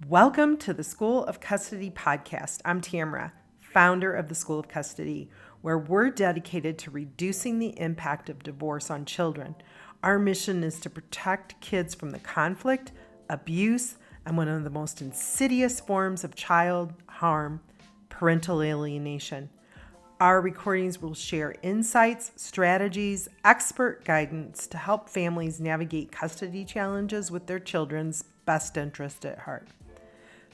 Welcome to the School of Custody podcast. I'm Tamara, founder of the School of Custody, where we're dedicated to reducing the impact of divorce on children. Our mission is to protect kids from the conflict, abuse, and one of the most insidious forms of child harm, parental alienation. Our recordings will share insights, strategies, expert guidance to help families navigate custody challenges with their children's best interest at heart.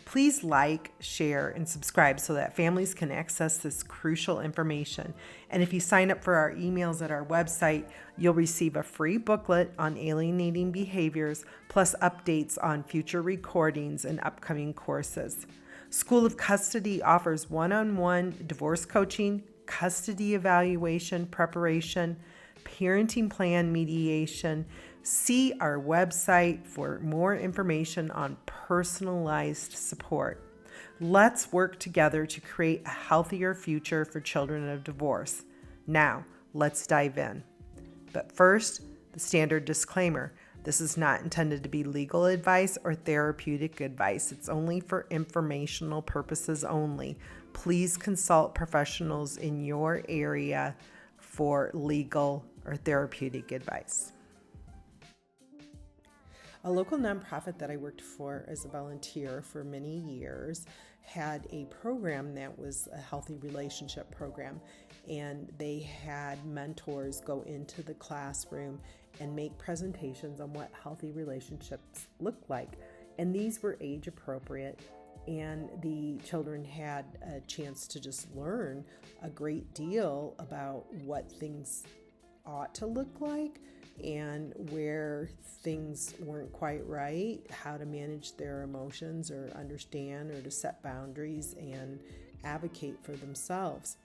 Please like, share, and subscribe so that families can access this crucial information. And if you sign up for our emails at our website, you'll receive a free booklet on alienating behaviors, plus updates on future recordings and upcoming courses. School of Custody offers one-on-one divorce coaching, custody evaluation, preparation, parenting plan mediation. See our website for more information on personalized support. Let's work together to create a healthier future for children of divorce. Now, let's dive in. But first, the standard disclaimer. This is not intended to be legal advice or therapeutic advice. It's only for informational purposes only. Please consult professionals in your area for legal or therapeutic advice. A local nonprofit that I worked for as a volunteer for many years had a program that was a healthy relationship program, and they had mentors go into the classroom and make presentations on what healthy relationships look like. And these were age appropriate, and the children had a chance to just learn a great deal about what things ought to look like and where things weren't quite right, how to manage their emotions or understand or to set boundaries and advocate for themselves.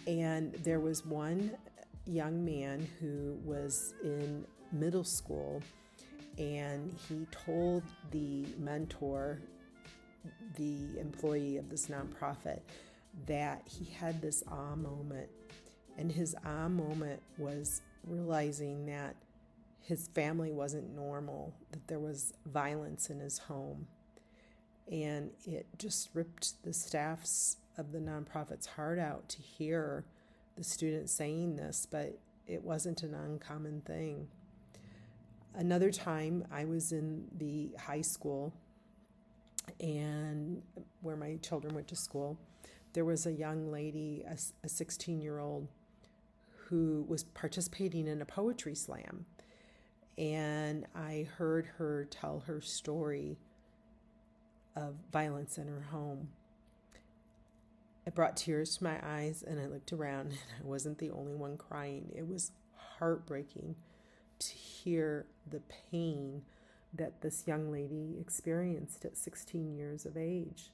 And there was one young man who was in middle school, and he told the mentor, the employee of this nonprofit, that he had this aha moment. And his aha moment was realizing that his family wasn't normal, that there was violence in his home. And it just ripped the staffs of the nonprofit's heart out to hear the student saying this, but it wasn't an uncommon thing. Another time I was in the high school and where my children went to school, there was a young lady, a 16-year-old, who was participating in a poetry slam. And I heard her tell her story of violence in her home. It brought tears to my eyes, and I looked around, and I wasn't the only one crying. It was heartbreaking to hear the pain that this young lady experienced at 16 years of age.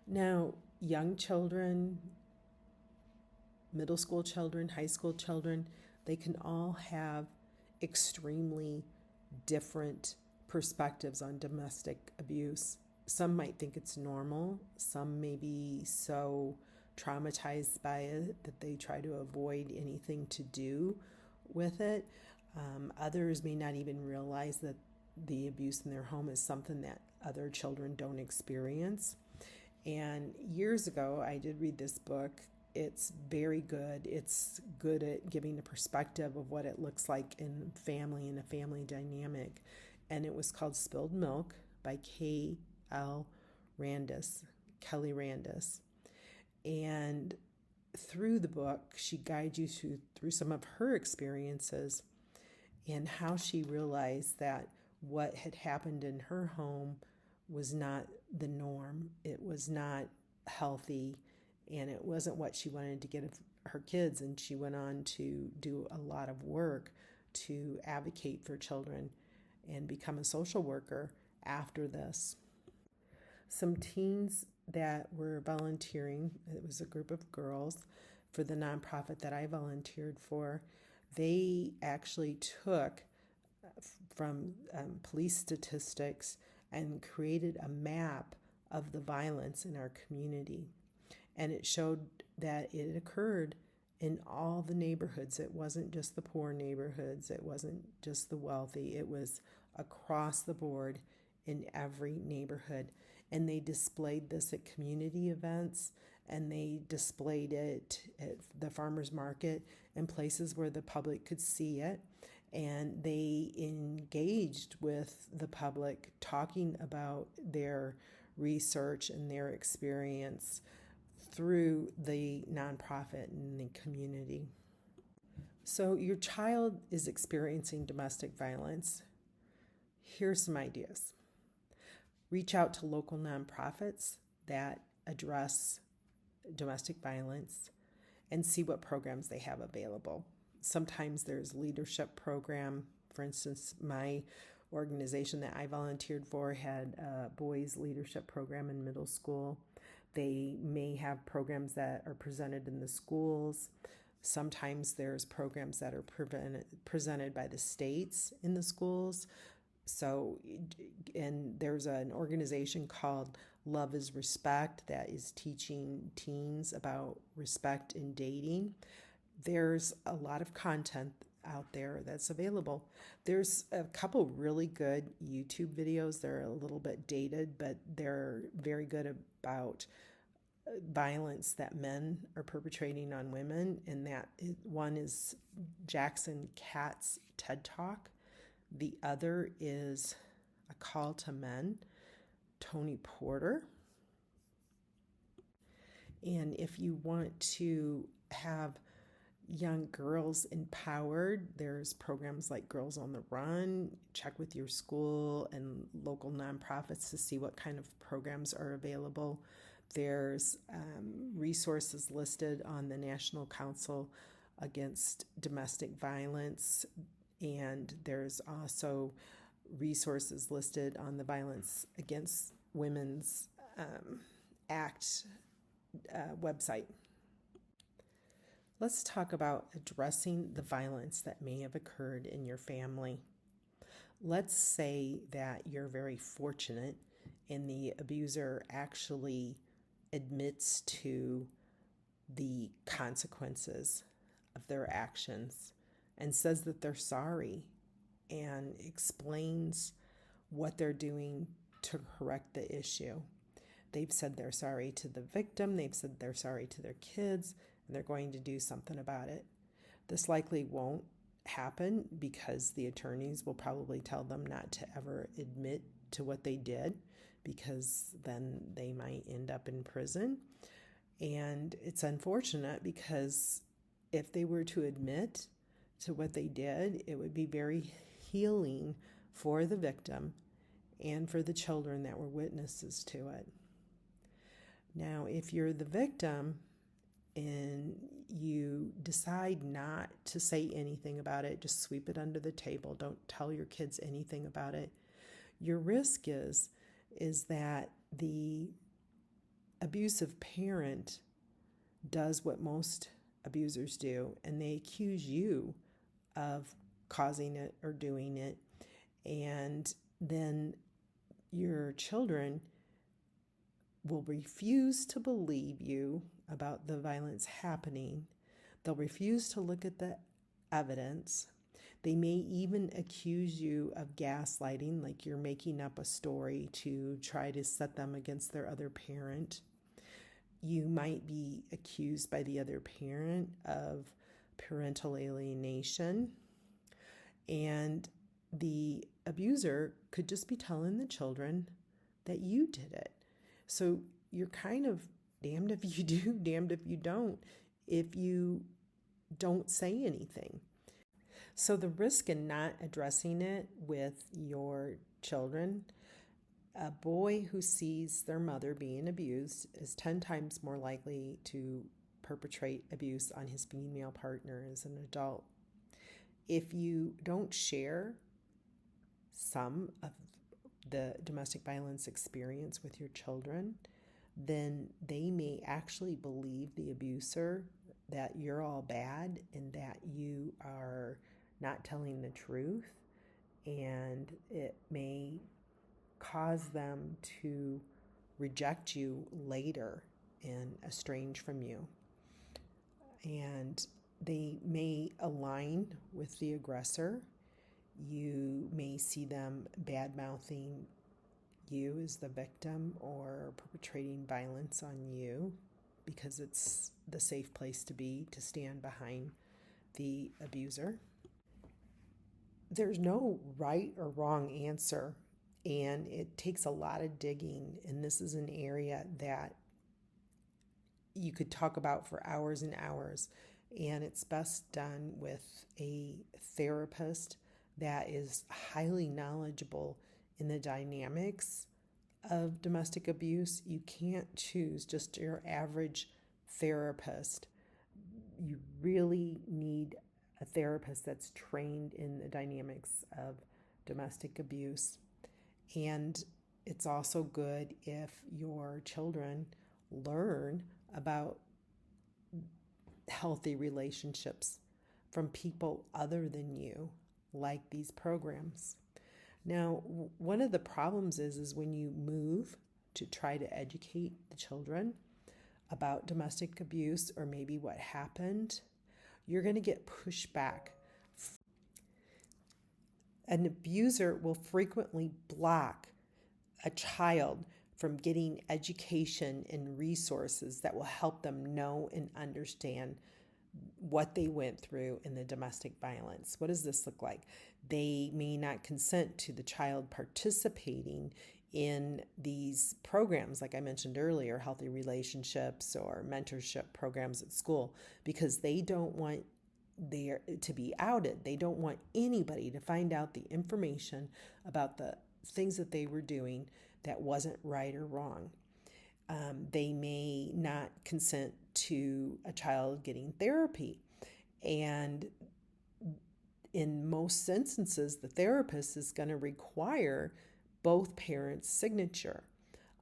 Now, young children, middle school children, high school children, they can all have extremely different perspectives on domestic abuse. Some might think it's normal. Some may be so traumatized by it that they try to avoid anything to do with it. Others may not even realize that the abuse in their home is something that other children don't experience. And years ago, I did read this book. It's very good. It's good at giving a perspective of what it looks like in family and a family dynamic. And it was called Spilled Milk by Kelly Randis. And through the book, she guides you through some of her experiences and how she realized that what had happened in her home was not the norm. It was not healthy, and it wasn't what she wanted to get of her kids. And she went on to do a lot of work to advocate for children and become a social worker after this. Some teens that were volunteering, it was a group of girls for the nonprofit that I volunteered for, they actually took from police statistics and created a map of the violence in our community. And it showed that it occurred in all the neighborhoods. It wasn't just the poor neighborhoods, it wasn't just the wealthy, it was across the board in every neighborhood. And they displayed this at community events, and they displayed it at the farmers market and places where the public could see it. And they engaged with the public, talking about their research and their experience through the nonprofit and the community. So your child is experiencing domestic violence. Here's some ideas. Reach out to local nonprofits that address domestic violence and see what programs they have available. Sometimes there's leadership program. For instance, my organization that I volunteered for had a boys leadership program in middle school. They may have programs that are presented in the schools. Sometimes there's programs that are presented by the states in the schools. So, and there's an organization called Love is Respect that is teaching teens about respect in dating. There's a lot of content out there that's available. There's a couple really good YouTube videos. They're a little bit dated, but they're very good about violence that men are perpetrating on women. And that one is Jackson Katz's TED Talk. The other is A Call to Men, Tony Porter. And if you want to have young girls empowered, there's programs like Girls on the Run. Check with your school and local nonprofits to see what kind of programs are available. There's resources listed on the National Council Against Domestic Violence, and there's also resources listed on the Violence Against Women's Act website. Let's talk about addressing the violence that may have occurred in your family. Let's say that you're very fortunate and the abuser actually admits to the consequences of their actions and says that they're sorry and explains what they're doing to correct the issue. They've said they're sorry to the victim, they've said they're sorry to their kids, and they're going to do something about it. This likely won't happen because the attorneys will probably tell them not to ever admit to what they did, because then they might end up in prison. And it's unfortunate because if they were to admit to what they did, it would be very healing for the victim and for the children that were witnesses to it. Now, if you're the victim and you decide not to say anything about it, just sweep it under the table, don't tell your kids anything about it, your risk is that the abusive parent does what most abusers do, and they accuse you of causing it or doing it, and then your children will refuse to believe you about the violence happening. They'll refuse to look at the evidence. They may even accuse you of gaslighting, like you're making up a story to try to set them against their other parent. You might be accused by the other parent of parental alienation. And the abuser could just be telling the children that you did it. So you're kind of damned if you do, damned if you don't, if you don't say anything. So the risk in not addressing it with your children, a boy who sees their mother being abused is 10 times more likely to perpetrate abuse on his female partner as an adult. If you don't share some of the domestic violence experience with your children, then they may actually believe the abuser that you're all bad and that you are not telling the truth, and it may cause them to reject you later and estrange from you. and they may align with the aggressor. You may see them bad mouthing you as the victim or perpetrating violence on you because it's the safe place to be, to stand behind the abuser. There's no right or wrong answer, and it takes a lot of digging, and this is an area that you could talk about for hours and hours, and it's best done with a therapist that is highly knowledgeable in the dynamics of domestic abuse. You can't choose just your average therapist. You really need a therapist that's trained in the dynamics of domestic abuse. And it's also good if your children learn about healthy relationships from people other than you, like these programs. Now, one of the problems is when you move to try to educate the children about domestic abuse or maybe what happened, you're going to get pushback. An abuser will frequently block a child from getting education and resources that will help them know and understand what they went through in the domestic violence. What does this look like? They may not consent to the child participating in these programs, like I mentioned earlier, healthy relationships or mentorship programs at school, because they don't want there to be outed. They don't want anybody to find out the information about the things that they were doing that wasn't right or wrong. They may not consent to a child getting therapy. And in most instances, the therapist is going to require both parents' signature,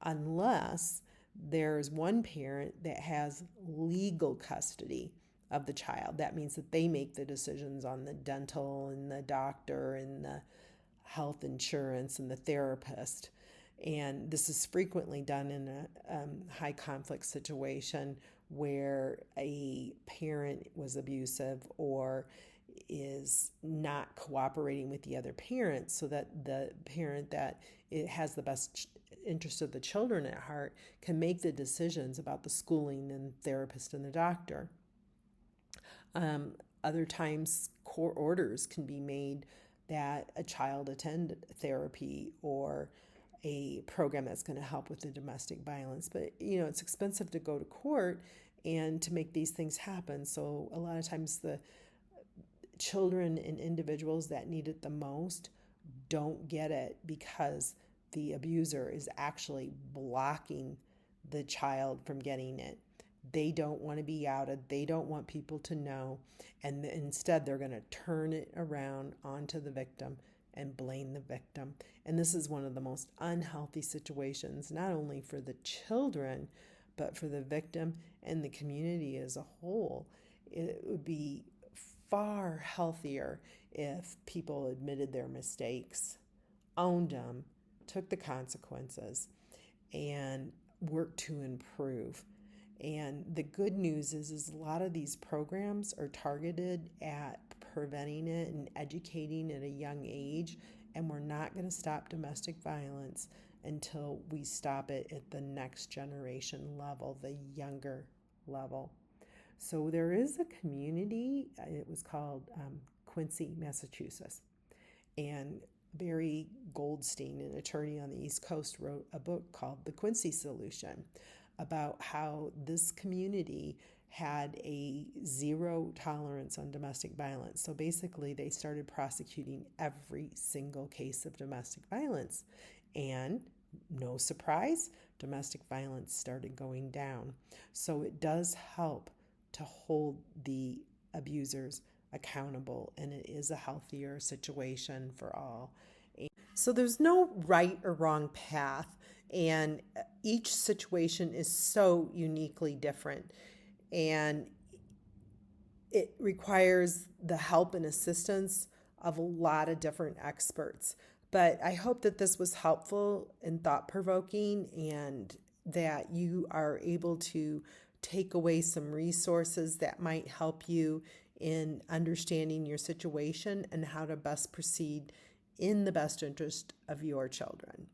unless there's one parent that has legal custody of the child. That means that they make the decisions on the dental and the doctor and the health insurance and the therapist. And this is frequently done in a high conflict situation where a parent was abusive or is not cooperating with the other parent, so that the parent that it has the best interest of the children at heart can make the decisions about the schooling and therapist and the doctor. Other times, court orders can be made that a child attend therapy or a program that's going to help with the domestic violence. But, it's expensive to go to court and to make these things happen. So a lot of times the children and individuals that need it the most don't get it because the abuser is actually blocking the child from getting it. They don't want to be outed. They don't want people to know. And instead, they're going to turn it around onto the victim and blame the victim. And this is one of the most unhealthy situations, not only for the children, but for the victim and the community as a whole. It would be far healthier if people admitted their mistakes, owned them, took the consequences, and worked to improve. And the good news is a lot of these programs are targeted at preventing it and educating at a young age. And we're not going to stop domestic violence until we stop it at the next generation level, the younger level. So there is a community, it was called Quincy, Massachusetts. And Barry Goldstein, an attorney on the East Coast, wrote a book called The Quincy Solution about how this community had a zero tolerance on domestic violence. So basically, they started prosecuting every single case of domestic violence. And no surprise, domestic violence started going down. So it does help to hold the abusers accountable, and it is a healthier situation for all. So there's no right or wrong path, and each situation is so uniquely different, and it requires the help and assistance of a lot of different experts. But I hope that this was helpful and thought-provoking, and that you are able to take away some resources that might help you in understanding your situation and how to best proceed in the best interest of your children.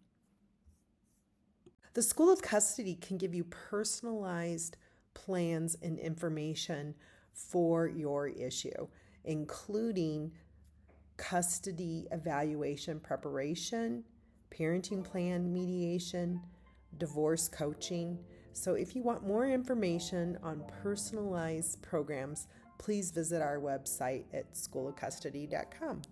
The School of Custody can give you personalized plans and information for your issue, including custody evaluation preparation, parenting plan mediation, divorce coaching. So if you want more information on personalized programs, please visit our website at schoolofcustody.com.